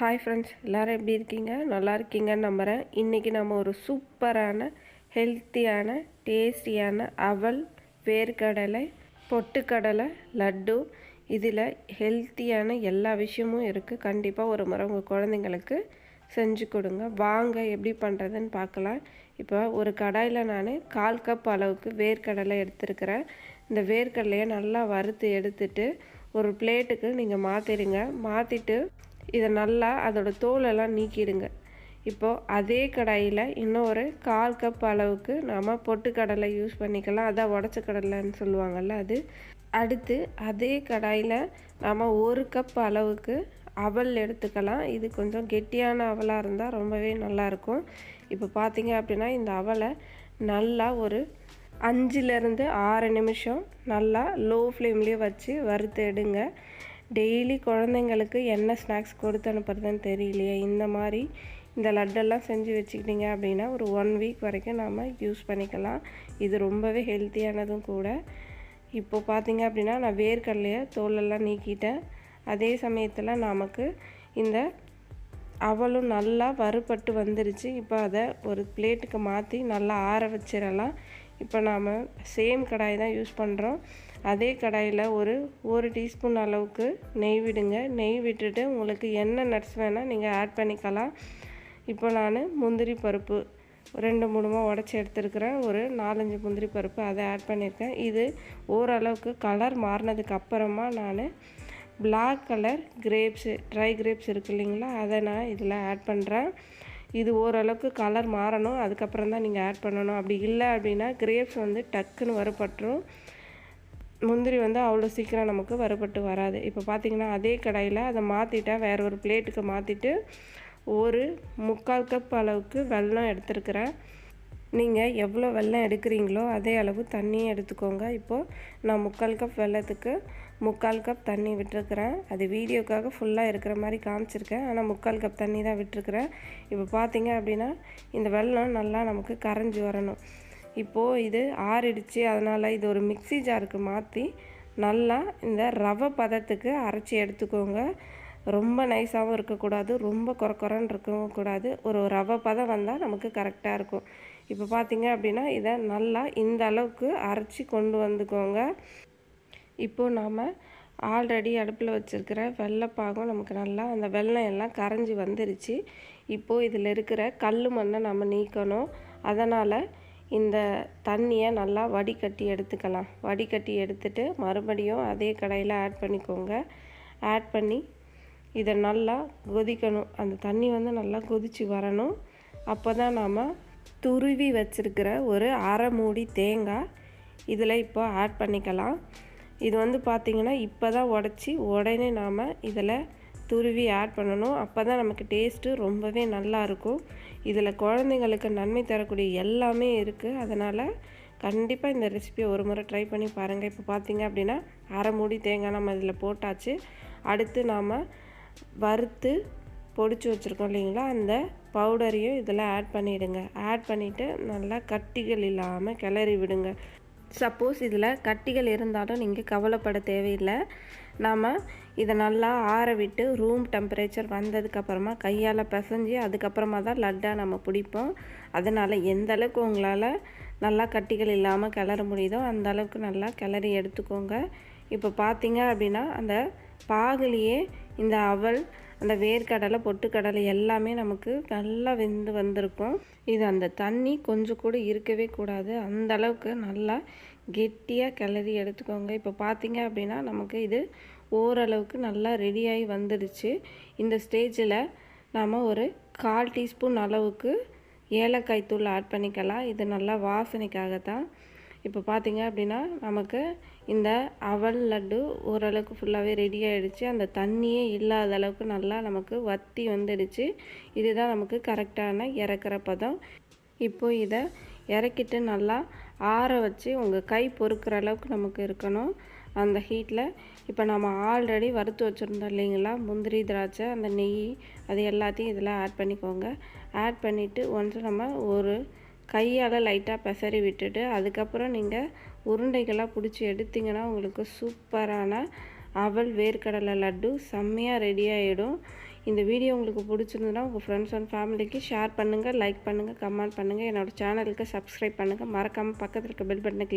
Hi friends, எல்லோரும் எப்படி இருக்கீங்க? நல்லா இருக்கீங்கன்னு நம்புகிறேன். இன்றைக்கி நம்ம ஒரு சூப்பரான ஹெல்த்தியான டேஸ்டியான அவல் வேர்க்கடலை பொட்டுக்கடலை லட்டு, இதில் ஹெல்த்தியான எல்லா விஷயமும் இருக்குது. கண்டிப்பாக ஒரு முறை உங்கள் குழந்தைங்களுக்கு செஞ்சு கொடுங்க. வாங்க எப்படி பண்ணுறதுன்னு பார்க்கலாம். இப்போ ஒரு கடாயில் நான் 1/4 கப் அளவுக்கு வேர்க்கடலை எடுத்துருக்கிறேன். இந்த வேர்க்கடலையை நல்லா வறுத்து எடுத்துட்டு ஒரு பிளேட்டுக்கு நீங்கள் மாற்றிடுங்க. மாற்றிட்டு இதை நல்லா அதோட தோலெல்லாம் நீக்கிடுங்க. இப்போது அதே கடாயில் இன்னும் ஒரு 1/4 கப் அளவுக்கு நம்ம பொட்டுக்கடலை யூஸ் பண்ணிக்கலாம். அதான் உடச்ச கடலைன்னு சொல்லுவாங்கள்ல அது. அடுத்து அதே கடாயில் நம்ம 1 கப் அளவுக்கு அவல் எடுத்துக்கலாம். இது கொஞ்சம் கெட்டியான அவலாக இருந்தால் ரொம்பவே நல்லாயிருக்கும். இப்போ பார்த்தீங்க அப்படின்னா இந்த அவலை நல்லா ஒரு 5லேருந்து 6 நிமிஷம் நல்லா லோ ஃப்ளேம்லேயே வச்சு வறுத்து எடுங்க. டெய்லி குழந்தைங்களுக்கு என்ன ஸ்நாக்ஸ் கொடுத்து அனுப்புறதுன்னு தெரியலையே, இந்த மாதிரி இந்த லட்டெல்லாம் செஞ்சு வச்சுக்கிட்டிங்க அப்படின்னா ஒரு 1 வீக் வரைக்கும் நாம் யூஸ் பண்ணிக்கலாம். இது ரொம்பவே ஹெல்த்தியானதும் கூட. இப்போது பார்த்திங்க அப்படின்னா நான் வேர்க்கடலையை தோலெல்லாம் நீக்கிட்டேன். அதே சமயத்தில் நமக்கு இந்த அவலும் நல்லா வறுபட்டு வந்துருச்சு. இப்போ அதை ஒரு பிளேட்டுக்கு மாற்றி நல்லா ஆற வச்சிடலாம். இப்போ நாம் சேம் கடாய் தான் யூஸ் பண்ணுறோம். அதே கடாயில் ஒரு டீஸ்பூன் அளவுக்கு நெய் விடுங்க. நெய் விட்டுட்டு உங்களுக்கு என்ன நட்ஸ் வேணால் நீங்கள் ஆட் பண்ணிக்கலாம். இப்போ நான் முந்திரி பருப்பு 2-3 உடச்சி எடுத்துருக்கிறேன். ஒரு 4-5 முந்திரி பருப்பு அதை ஆட் பண்ணியிருக்கேன். இது ஓரளவுக்கு கலர் மாறினதுக்கு அப்புறமா நான் black colour grapes, dry grapes இருக்குது இல்லைங்களா, அதை நான் இதில் ஆட் பண்ணுறேன். இது ஓரளவுக்கு கலர் மாறணும், அதுக்கப்புறம் தான் நீங்கள் ஆட் பண்ணணும். அப்படி இல்லை அப்படின்னா கிரேப்ஸ் டக்குன்னு வறுபட்டுரும். முந்திரி அவ்வளோ சீக்கிரம் நமக்கு வறுபட்டு வராது. இப்போ பார்த்திங்கன்னா அதே கடாயில் அதை மாற்றிட்டேன். வேறு ஒரு பிளேட்டுக்கு மாற்றிட்டு ஒரு 3/4 கப் அளவுக்கு வெல்லம் எடுத்துருக்கிறேன். நீங்கள் எவ்வளோ வெல்லம் எடுக்கிறீங்களோ அதே அளவு தண்ணியும் எடுத்துக்கோங்க. இப்போது நான் 3/4 கப் வெல்லத்துக்கு 3/4 கப் தண்ணி விட்டுருக்குறேன். அது வீடியோக்காக ஃபுல்லாக இருக்கிற மாதிரி காமிச்சிருக்கேன், ஆனால் 3/4 கப் தண்ணி தான் விட்டுருக்குறேன். இப்போ பார்த்தீங்க அப்படின்னா இந்த வெல்லம் நல்லா நமக்கு கரைஞ்சி வரணும். இப்போது இது ஆறிடுச்சு. அதனால் இது ஒரு மிக்ஸி ஜாருக்கு மாற்றி நல்லா இந்த ரவை பதத்துக்கு அரைச்சி எடுத்துக்கோங்க. ரொம்ப நைஸாகவும் இருக்கக்கூடாது, ரொம்ப குறன்னு இருக்கவும் கூடாது. ஒரு ரவை பதம் வந்தால் நமக்கு கரெக்டாக இருக்கும். இப்போ பார்த்தீங்க அப்படின்னா இதை நல்லா இந்த அளவுக்கு அரைச்சி கொண்டு வந்துக்கோங்க. இப்போது நாம் ஆல்ரெடி அடுப்பில் வச்சுருக்கிற வெள்ளைப்பாகும் நமக்கு நல்லா அந்த வெல்லம் எல்லாம் கரைஞ்சி வந்துருச்சு. இப்போது இதில் இருக்கிற கல் மண்ணை நம்ம நீக்கணும். அதனால் இந்த தண்ணியை நல்லா வடிகட்டி எடுத்துக்கலாம். வடிகட்டி எடுத்துட்டு மறுபடியும் அதே கடாயில் ஆட் பண்ணிக்கோங்க. ஆட் பண்ணி இதை நல்லா கொதிக்கணும். அந்த தண்ணி நல்லா கொதித்து வரணும். அப்போ தான் நாம் துருவி வச்சுருக்கிற ஒரு அரை மூடி தேங்காய் இதில் இப்போ ஆட் பண்ணிக்கலாம். இது பார்த்திங்கன்னா இப்போ தான் உடச்சி உடனே நாம் இதில் துருவி ஆட் பண்ணணும். அப்போ தான் நமக்கு டேஸ்ட்டு ரொம்பவே நல்லாயிருக்கும். இதில் குழந்தைங்களுக்கு நன்மை தரக்கூடிய எல்லாமே இருக்குது. அதனால் கண்டிப்பாக இந்த ரெசிபியை ஒரு முறை ட்ரை பண்ணி பாருங்கள். இப்போ பார்த்திங்க அப்படின்னா அரை மூடி தேங்காய் நம்ம இதில் போட்டாச்சு. அடுத்து நாம் வறுத்து பொடிச்சு வச்சுருக்கோம் இல்லைங்களா, அந்த பவுடரையும் இதில் ஆட் பண்ணிவிடுங்க. ஆட் பண்ணிவிட்டு நல்லா கட்டிகள் இல்லாமல் கிளறி விடுங்க. சப்போஸ் இதில் கட்டிகள் இருந்தாலும் நீங்கள் கவலைப்பட தேவையில்லை. நாம் இதை நல்லா ஆற விட்டு ரூம் டெம்பரேச்சர் வந்ததுக்கப்புறமா கையால் பிசைஞ்சு அதுக்கப்புறமா தான் லட்டாக நம்ம பிடிப்போம். அதனால் எந்த அளவுக்கு உங்களால் நல்லா கட்டிகள் இல்லாமல் கிளற முடியுதோ அந்த அளவுக்கு நல்லா கிளறி எடுத்துக்கோங்க. இப்போ பார்த்தீங்க அப்படின்னா அந்த பாகுலேயே இந்த அவல், அந்த வேர்க்கடலை, பொட்டுக்கடலை எல்லாமே நமக்கு நல்லா வெந்து வந்திருக்கும். இது அந்த தண்ணி கொஞ்சம் கூட இருக்கவே கூடாது. அந்த அளவுக்கு நல்லா கெட்டியாக கிளறி எடுத்துக்கோங்க. இப்போ பார்த்தீங்க அப்படின்னா நமக்கு இது ஓரளவுக்கு நல்லா ரெடியாகி வந்துடுச்சு. இந்த ஸ்டேஜில் நாம் ஒரு 1/4 டீஸ்பூன் அளவுக்கு ஏலக்காய் தூள் ஆட் பண்ணிக்கலாம். இது நல்லா வாசனைக்காகத்தான். இப்போ பார்த்தீங்க அப்படின்னா நமக்கு இந்த அவல் லட்டு ஓரளவுக்கு ஃபுல்லாகவே ரெடி ஆகிடுச்சு. அந்த தண்ணியே இல்லாத அளவுக்கு நல்லா நமக்கு வற்றி வந்துடுச்சு. இதுதான் நமக்கு கரெக்டான இறக்குற பதம். இப்போது இதை இறக்கிட்டு நல்லா ஆற வச்சு உங்கள் கை பொறுக்கிற அளவுக்கு நமக்கு இருக்கணும் அந்த ஹீட்டில். இப்போ நம்ம ஆல்ரெடி வறுத்து வச்சுருந்தோம் இல்லைங்களா, முந்திரி, திராட்சை, அந்த நெய், அது எல்லாத்தையும் இதில் ஆட் பண்ணிக்கோங்க. ஆட் பண்ணிவிட்டு ஒன்ஸ் நம்ம ஒரு கையால் லைட்டாக பெசரி விட்டுட்டு அதுக்கப்புறம் நீங்கள் உருண்டைகளாக பிடிச்சி எடுத்திங்கன்னா உங்களுக்கு சூப்பரான அவல் வேர்க்கடலை லட்டு செம்மையாக ரெடி ஆகிடும். இந்த வீடியோ உங்களுக்கு பிடிச்சிருந்ததுன்னா உங்கள் ஃப்ரெண்ட்ஸ் அண்ட் ஃபேமிலிக்கு ஷேர் பண்ணுங்கள், லைக் பண்ணுங்கள், கமெண்ட் பண்ணுங்கள். என்னோடய சேனலுக்கு சப்ஸ்கிரைப் பண்ணுங்கள். மறக்காமல் பக்கத்தில் இருக்க பெல் பட்டனை கிளிக்